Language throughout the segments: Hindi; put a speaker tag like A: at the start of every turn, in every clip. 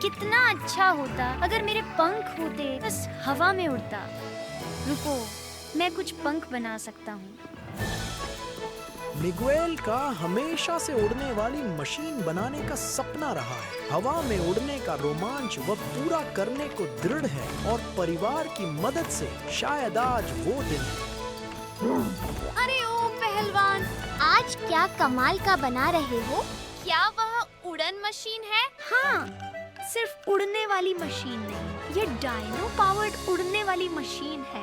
A: कितना अच्छा होता अगर मेरे पंख होते, बस हवा में उड़ता। रुको, मैं कुछ पंख बना सकता हूँ।
B: मिगुएल का हमेशा से उड़ने वाली मशीन बनाने का सपना रहा है। हवा में उड़ने का रोमांच वह पूरा करने को दृढ़ है और परिवार की मदद से शायद आज वो दिन है।
A: अरे ओ पहलवान,
C: आज क्या कमाल का बना रहे हो?
A: क्या वह उड़न मशीन है? हाँ, सिर्फ उड़ने वाली मशीन नहीं, ये डायनो पावर्ड उड़ने वाली मशीन है।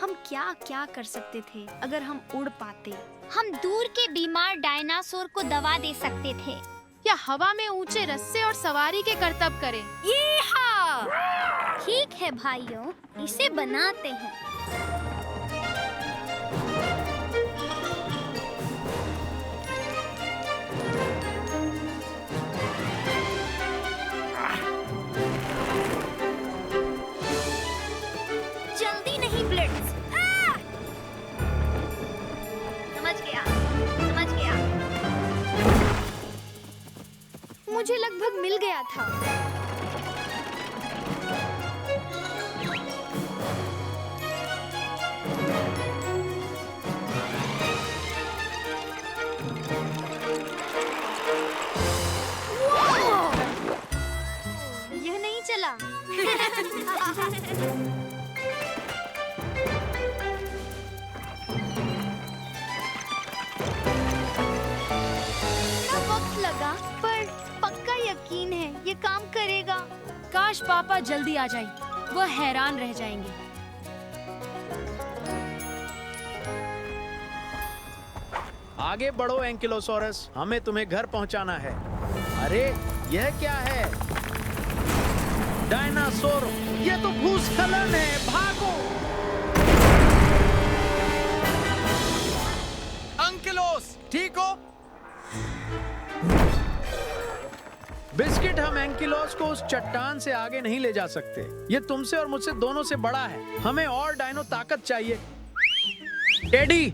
A: हम क्या क्या कर सकते थे अगर हम उड़ पाते।
C: हम दूर के बीमार डायनासोर को दवा दे सकते थे,
D: या हवा में ऊंचे रस्से और सवारी के करतब करें।
C: ठीक है भाइयों, इसे बनाते हैं।
A: जल्दी नहीं ब्लिट्स। समझ गया। मुझे लगभग मिल गया था। यह नहीं चला। वक्त लगा, पर पक्का यकीन है ये काम करेगा।
D: काश पापा जल्दी आ जाए, वह हैरान रह जाएंगे।
B: आगे बढ़ो एंकिलोसोरस, हमें तुम्हें घर पहुंचाना है। अरे यह क्या है? डायनासोर, ये तो भूस्खलन है, भागो!
E: अंकिलोस, ठीक हो?
B: बिस्किट, हम एंकिलोस को उस चट्टान से आगे नहीं ले जा सकते। ये तुमसे और मुझसे दोनों से बड़ा है। हमें और डायनो ताकत चाहिए। टेडी,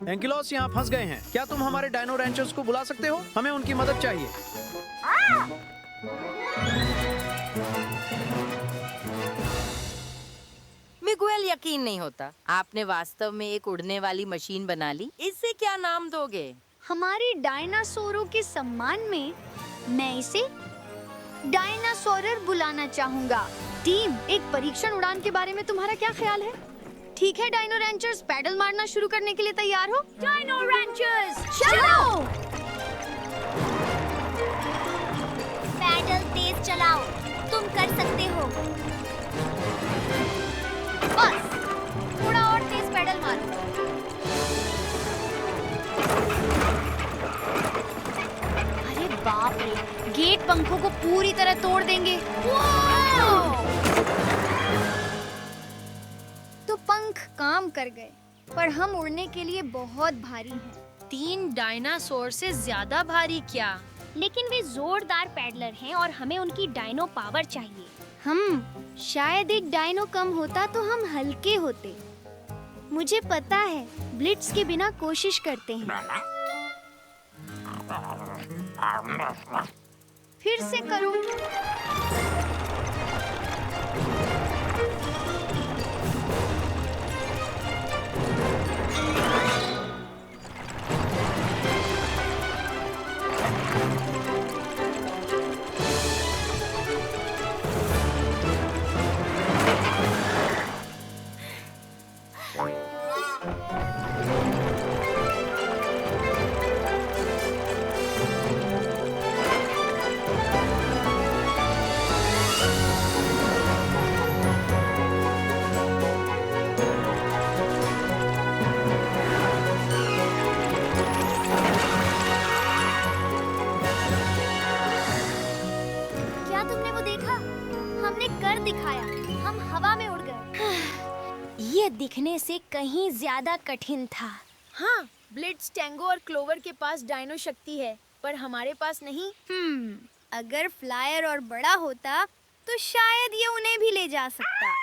B: एंकिलोस यहाँ फंस गए हैं। क्या तुम हमारे डायनो रैंचर्स को बुला सकते हो? हमें उनकी मदद चाहिए।
F: मिगुएल, यकीन नहीं होता आपने वास्तव में एक उड़ने वाली मशीन बना ली। इससे क्या नाम दोगे?
A: हमारे डायनासोरों के सम्मान में मैं इसे डायनासोरर बुलाना चाहूंगा। टीम, एक परीक्षण उड़ान के बारे में तुम्हारा क्या ख्याल है? ठीक है डायनो रैंचर्स, पैडल मारना शुरू करने के लिए तैयार हो? डायनो रैंचर्स चलो!
C: पैडल तेज चलाओ, तुम कर सकते हो।
A: बस, थोड़ा और तेज पैडल मारो। अरे बाप रे, गेट पंखों को पूरी तरह तोड़ देंगे। तो पंख काम कर गए, पर हम उड़ने के लिए बहुत भारी हैं।
D: 3 डायनासोर से ज्यादा भारी क्या?
C: लेकिन वे जोरदार पैडलर हैं और हमें उनकी डायनो पावर चाहिए।
A: शायद एक डायनो कम होता तो हम हल्के होते। मुझे पता है, ब्लिट्स के बिना कोशिश करते हैं। फिर से करो। ये दिखने से कहीं ज्यादा कठिन था।
D: हाँ, ब्लिट्स, टैंगो और क्लोवर के पास डायनो शक्ति है, पर हमारे पास नहीं।
A: अगर फ्लायर और बड़ा होता तो शायद ये उन्हें भी ले जा सकता।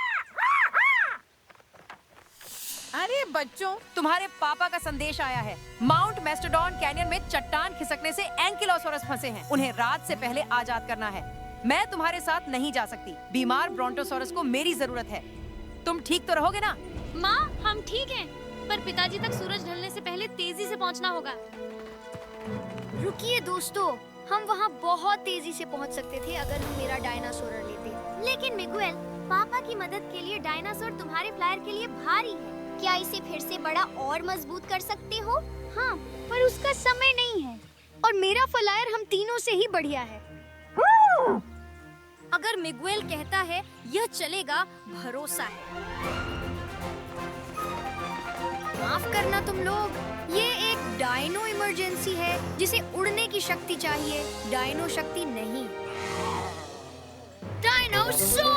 F: अरे बच्चों, तुम्हारे पापा का संदेश आया है। माउंट मेस्टोडॉन कैनियन में चट्टान खिसकने से एंकिलोसोरस फंसे हैं। उन्हें रात से पहले आजाद करना है। मैं तुम्हारे साथ नहीं जा सकती। बीमार ब्रोंटोसोरस को मेरी जरूरत है। तुम ठीक तो रहोगे ना?
C: माँ, हम ठीक हैं, पर पिताजी तक सूरज ढलने से पहले तेजी से पहुँचना होगा।
A: रुकिए दोस्तों, हम वहाँ बहुत तेजी से पहुँच सकते थे अगर हम मेरा डायनासोर लेते।
C: लेकिन मिगुएल, पापा की मदद के लिए डायनासोर तुम्हारे फ्लायर के लिए भारी है। क्या इसे फिर से बड़ा और मजबूत कर सकते हो?
A: हाँ, पर उसका समय नहीं है और मेरा फ्लायर हम तीनों से ही बढ़िया है।
C: अगर मिगुएल कहता है यह चलेगा, भरोसा है।
A: माफ करना तुम लोग, ये एक डायनो इमरजेंसी है जिसे उड़ने की शक्ति चाहिए, डायनो शक्ति नहीं। डायनासोर!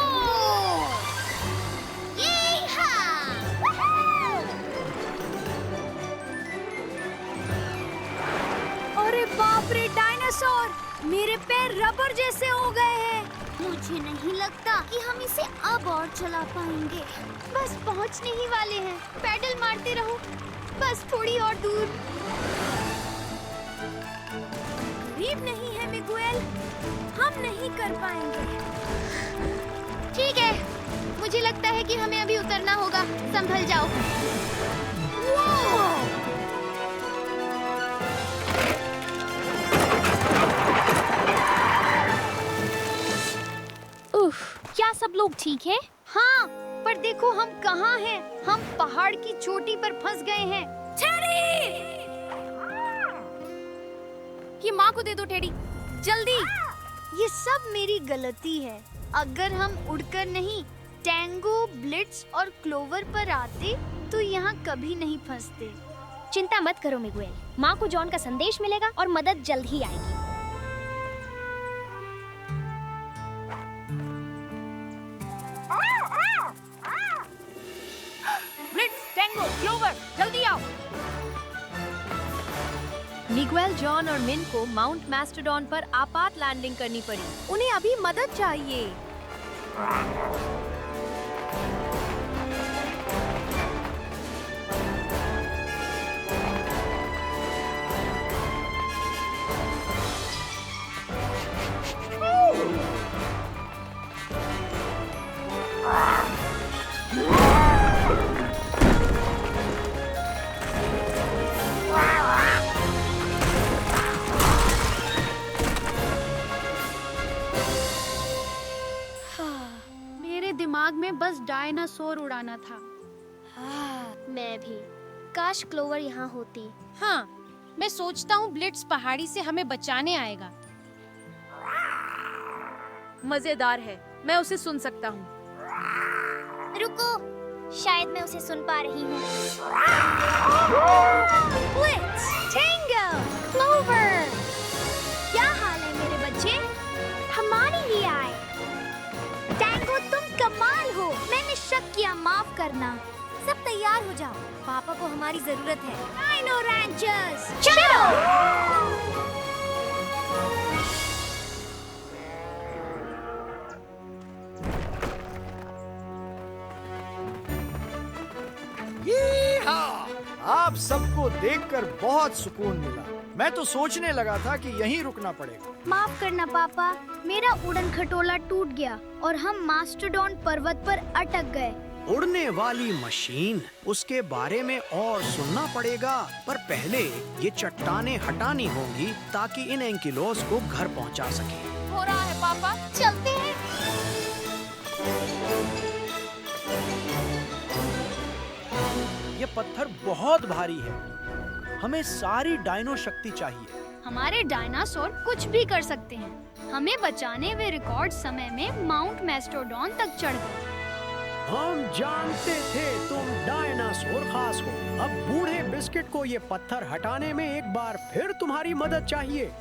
A: अरे बाप रे डायनासोर! मेरे पैर रबर जैसे हो गए हैं।
C: मुझे नहीं लगता कि हम इसे अब और चला पाएंगे।
A: बस पहुंचने ही वाले हैं। पैडल मारते रहो, बस थोड़ी और दूर।
D: करीब नहीं है मिगुएल, हम नहीं कर पाएंगे।
A: ठीक है, मुझे लगता है कि हमें अभी उतरना होगा। संभल जाओ।
C: क्या सब लोग ठीक हैं?
A: हाँ, पर देखो हम कहाँ हैं? हम पहाड़ की चोटी पर फंस गए हैं।
C: ये माँ को दे दो टेडी, जल्दी।
A: ये सब मेरी गलती है। अगर हम उड़कर नहीं, टैंगो, ब्लिट्स और क्लोवर पर आते तो यहाँ कभी नहीं फंसते।
C: चिंता मत करो मिगुएल, माँ को जॉन का संदेश मिलेगा और मदद जल्द ही आएगी।
F: टैंगो, क्लोवर, जल्दी आओ। मिगुएल, जॉन और मिन को माउंट मैस्टोडॉन पर आपात लैंडिंग करनी पड़ी। उन्हें अभी मदद चाहिए।
A: दिमाग में बस डायनासोर उड़ाना था।
C: मैं भी। काश क्लोवर यहाँ होती।
G: हाँ, मैं सोचता हूँ ब्लिट्स पहाड़ी से हमें बचाने आएगा।
F: मजेदार है, मैं उसे सुन सकता हूँ।
C: रुको, शायद मैं उसे सुन पा रही हूँ।
A: ब्लिट्स, टैंगो, क्लोवर, क्या हाल है मेरे बच्चे?
C: हमारे लिए आए।
A: टैंगो, तुम कमाल हो। मैंने शक किया, माफ करना।
C: सब तैयार हो जाओ, पापा को हमारी जरूरत है।
A: डायनो रैंचर्स, चलो!
B: आप सबको देखकर बहुत सुकून मिला। मैं तो सोचने लगा था कि यहीं रुकना पड़ेगा।
A: माफ करना पापा, मेरा उड़न खटोला टूट गया और हम मास्टरडॉन पर्वत पर अटक गए।
B: उड़ने वाली मशीन, उसके बारे में और सुनना पड़ेगा, पर पहले ये चट्टानें हटानी होंगी ताकि इन एंकिलोस को घर पहुंचा सके।
C: हो रहा है पापा, चलते हैं।
B: ये पत्थर बहुत भारी है। हमें सारी डायनो शक्ति चाहिए।
A: हमारे डायनासोर कुछ भी कर सकते हैं। हमें बचाने वे रिकॉर्ड समय में माउंट मैस्टोडॉन तक चढ़ गए।
B: हम जानते थे तुम डायनासोर खास हो। अब बूढ़े बिस्किट को ये पत्थर हटाने में एक बार फिर तुम्हारी मदद चाहिए।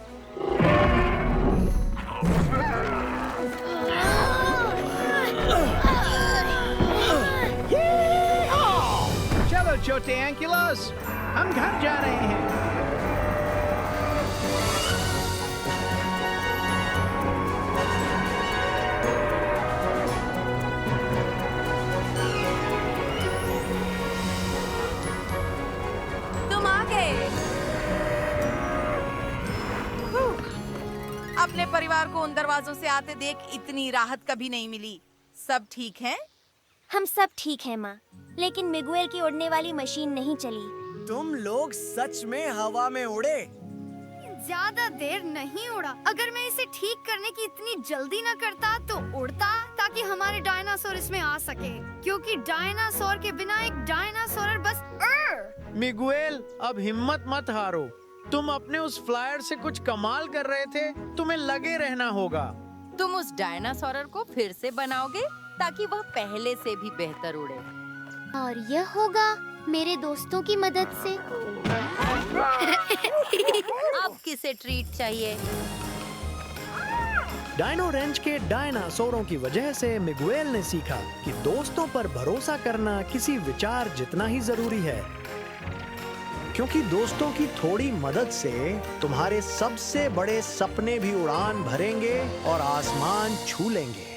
E: चलो छोटे एंकिलोस, हम घर जा रहे हैं।
H: परिवार को उन दरवाजों से आते देख इतनी राहत कभी नहीं मिली। सब ठीक है?
C: हम सब ठीक हैं माँ, लेकिन मिगुएल की उड़ने वाली मशीन नहीं चली।
B: तुम लोग सच में हवा में उड़े?
A: ज्यादा देर नहीं उड़ा। अगर मैं इसे ठीक करने की इतनी जल्दी न करता तो उड़ता, ताकि हमारे डायनासोर इसमें आ सके, क्योंकि डायनासोर के बिना एक डायनासोर बस
E: मिगुएल, अब हिम्मत मत हारो। तुम अपने उस फ्लायर से कुछ कमाल कर रहे थे, तुम्हें लगे रहना होगा।
F: तुम उस डायनासोर को फिर से बनाओगे ताकि वह पहले से भी बेहतर उड़े।
C: और यह होगा मेरे दोस्तों की मदद से।
F: अब किसे ट्रीट चाहिए?
B: डायनो रेंच के डायनासोरों की वजह से मिगुएल ने सीखा कि दोस्तों पर भरोसा करना किसी विचार जितना ही जरूरी है, क्योंकि दोस्तों की थोड़ी मदद से तुम्हारे सबसे बड़े सपने भी उड़ान भरेंगे और आसमान छू लेंगे।